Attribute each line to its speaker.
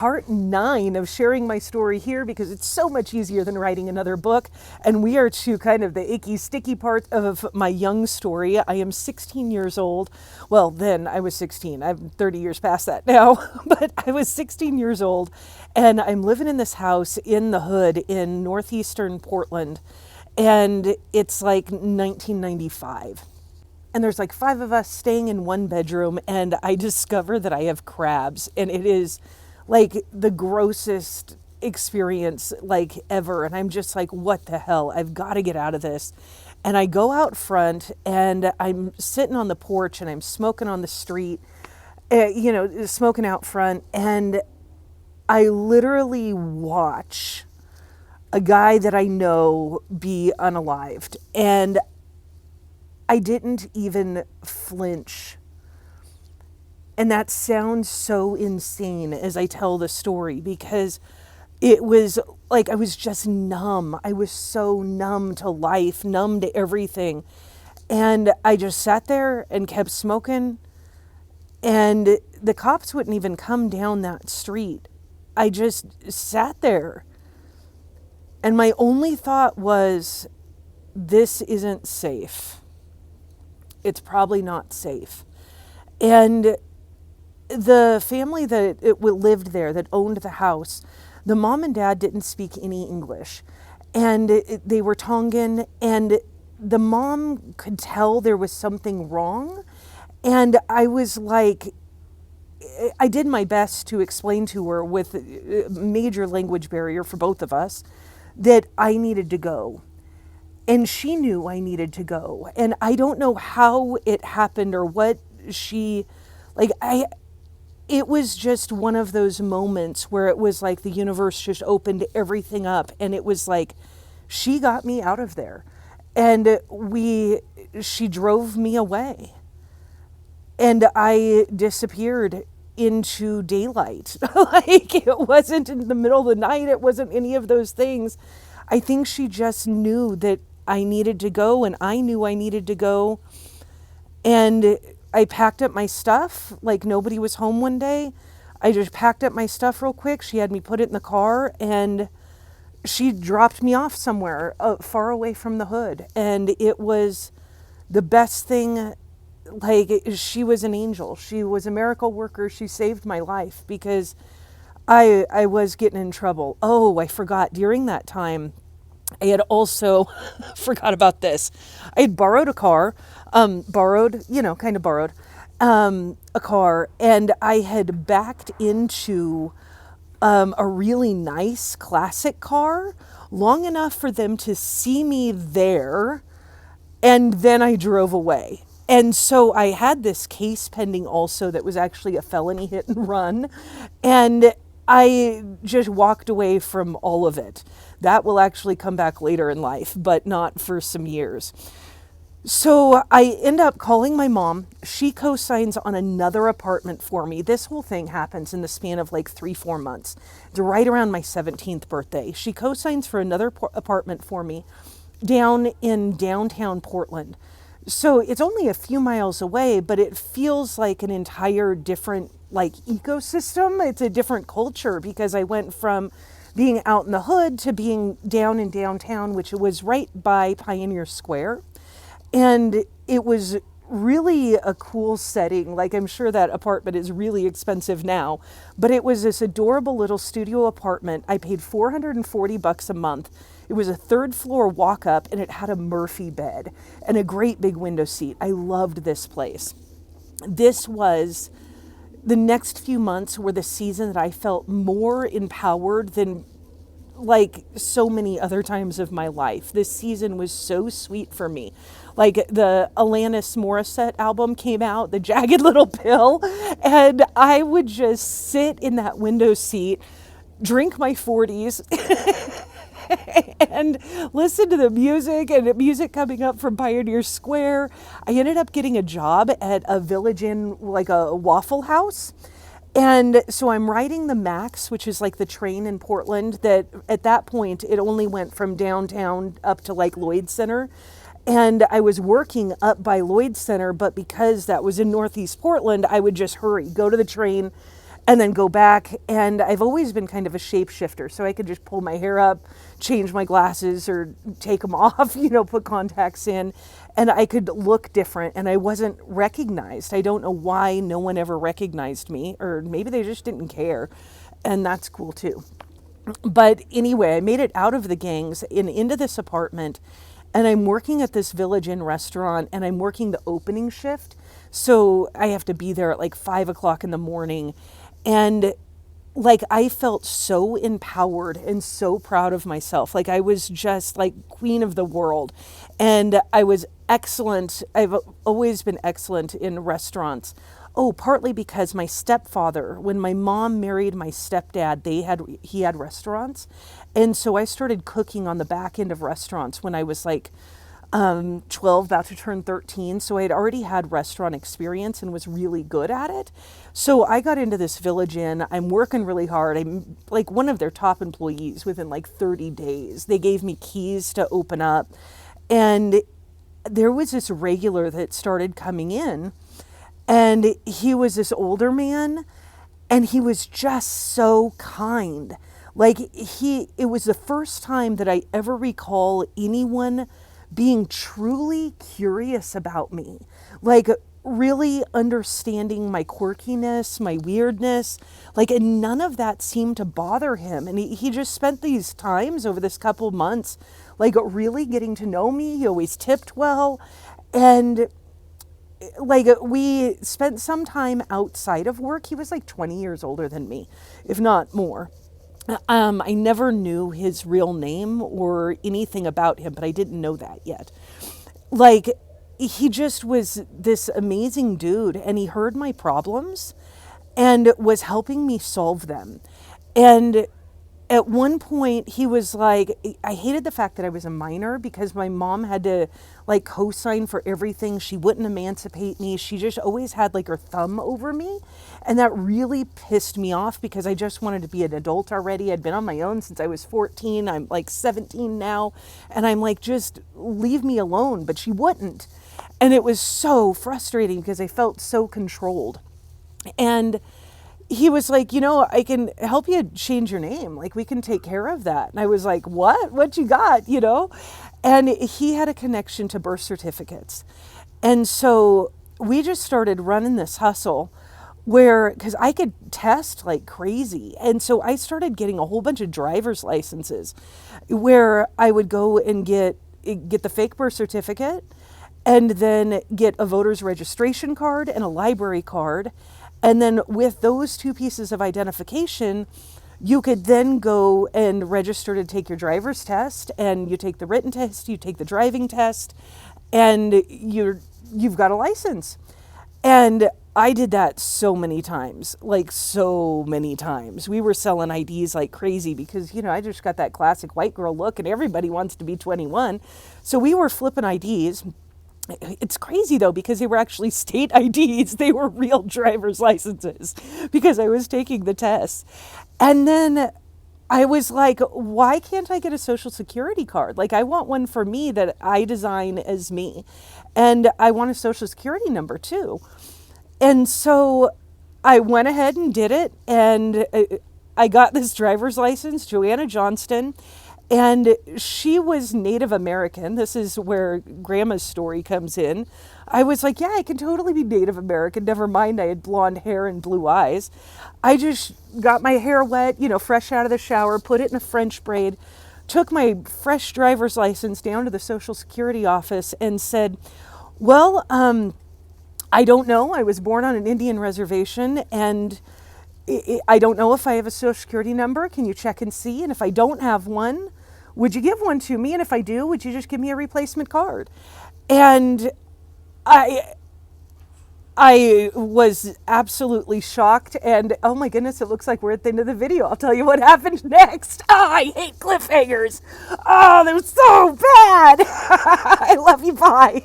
Speaker 1: part 9 of sharing my story here because it's so much easier than writing another book. And we are to kind of the icky, sticky part of my young story. I am 16 years old. Well, then I was 16. I'm 30 years past that now, but I was 16 years old and I'm living in this house in the hood in northeastern Portland. And it's like 1995. And there's like 5 of us staying in one bedroom, and I discover that I have crabs, and it is like the grossest experience like ever. And I'm just like, what the hell? I've got to get out of this. And I go out front, and I'm sitting on the porch, and I'm smoking on the street, smoking out front, and I literally watch a guy that I know be unalived. And I didn't even flinch. And that sounds so insane as I tell the story because it was like I was just numb. I was so numb to life, numb to everything. And I just sat there and kept smoking. And the cops wouldn't even come down that street. I just sat there. And my only thought was, this isn't safe. It's probably not safe. And the family that lived there, that owned the house, the mom and dad didn't speak any English. And they were Tongan, and the mom could tell there was something wrong. And I was like, I did my best to explain to her with a major language barrier for both of us that I needed to go. And she knew I needed to go. And I don't know how it happened or what it was just one of those moments where it was like the universe just opened everything up. And it was like, she got me out of there. And she drove me away. And I disappeared into daylight. Like, it wasn't in the middle of the night. It wasn't any of those things. I think she just knew that I needed to go, and I knew I needed to go. And I packed up my stuff like nobody was home one day. I just packed up my stuff real quick. She had me put it in the car, and she dropped me off somewhere far away from the hood. And it was the best thing. Like, she was an angel. She was a miracle worker. She saved my life because I was getting in trouble. Oh, I forgot. During that time, I had also forgot about this. I had borrowed a car, a car, and I had backed into a really nice classic car long enough for them to see me there, and then I drove away. And so I had this case pending also that was actually a felony hit and run, and I just walked away from all of it. That will actually come back later in life, but not for some years. So I end up calling my mom. She co-signs on another apartment for me. This whole thing happens in the span of like 3-4 months. It's right around my 17th birthday. She co-signs for another apartment for me down in downtown Portland. So it's only a few miles away, but it feels like an entire different like ecosystem. It's a different culture because I went from being out in the hood to being down in downtown, which was right by Pioneer Square. And it was really a cool setting. Like, I'm sure that apartment is really expensive now, but it was this adorable little studio apartment. I paid $440 a month. It was a 3rd floor walk up, and it had a Murphy bed and a great big window seat. I loved this place. This was the next few months were the season that I felt more empowered than like so many other times of my life. This season was so sweet for me. Like, the Alanis Morissette album came out, The Jagged Little Pill, and I would just sit in that window seat, drink my 40s, and listen to the music, and the music coming up from Pioneer Square. I ended up getting a job at a Village Inn, like a Waffle House. And so I'm riding the Max, which is like the train in Portland that at that point, it only went from downtown up to like Lloyd Center. And I was working up by Lloyd Center, but because that was in Northeast Portland, I would just hurry, go to the train, and then go back. And I've always been kind of a shapeshifter, so I could just pull my hair up, change my glasses or take them off, put contacts in, and I could look different, and I wasn't recognized. I don't know why no one ever recognized me, or maybe they just didn't care, and that's cool too. But anyway, I made it out of the gangs and into this apartment, and I'm working at this Village Inn restaurant, and I'm working the opening shift. So I have to be there at like 5 o'clock in the morning. And like I felt so empowered and so proud of myself. Like I was just like queen of the world. And I was excellent. I've always been excellent in restaurants. Oh, partly because my stepfather, when my mom married my stepdad, he had restaurants. And so I started cooking on the back end of restaurants when I was like 12, about to turn 13. So I had already had restaurant experience and was really good at it. So I got into this Village Inn. I'm working really hard. I'm like one of their top employees within like 30 days. They gave me keys to open up. And there was this regular that started coming in, and he was this older man, and he was just so kind. Like it was the first time that I ever recall anyone being truly curious about me, like really understanding my quirkiness, my weirdness, like, and none of that seemed to bother him. And he just spent these times over this couple months, like really getting to know me. He always tipped well. And like we spent some time outside of work. He was like 20 years older than me, if not more. I never knew his real name or anything about him, but I didn't know that yet. Like, he just was this amazing dude, and he heard my problems and was helping me solve them. And at one point he was like, I hated the fact that I was a minor because my mom had to like co-sign for everything. She wouldn't emancipate me. She just always had like her thumb over me. And that really pissed me off because I just wanted to be an adult already. I'd been on my own since I was 14. I'm like 17 now. And I'm like, just leave me alone. But she wouldn't. And it was so frustrating because I felt so controlled. And he was like, I can help you change your name. Like, we can take care of that. And I was like, what you got, And he had a connection to birth certificates. And so we just started running this hustle where, because I could test like crazy. And so I started getting a whole bunch of driver's licenses where I would go and get the fake birth certificate and then get a voter's registration card and a library card. And then with those two pieces of identification, you could then go and register to take your driver's test, and you take the written test, you take the driving test, and you've got a license. And I did that so many times, like so many times. We were selling IDs like crazy because, I just got that classic white girl look and everybody wants to be 21. So we were flipping IDs. It's crazy though, because they were actually state IDs. They were real driver's licenses because I was taking the test. And then I was like, why can't I get a social security card? Like, I want one for me that I design as me. And I want a social security number too. And so I went ahead and did it. And I got this driver's license, Joanna Johnston. And she was Native American. This is where Grandma's story comes in. I was like, yeah, I can totally be Native American. Never mind, I had blonde hair and blue eyes. I just got my hair wet, fresh out of the shower, put it in a French braid, took my fresh driver's license down to the Social Security office and said, well, I don't know. I was born on an Indian reservation, and I don't know if I have a Social Security number. Can you check and see? And if I don't have one, would you give one to me? And if I do, would you just give me a replacement card? And I was absolutely shocked. And oh my goodness, it looks like we're at the end of the video. I'll tell you what happened next. Oh, I hate cliffhangers. Oh, they're so bad. I love you. Bye.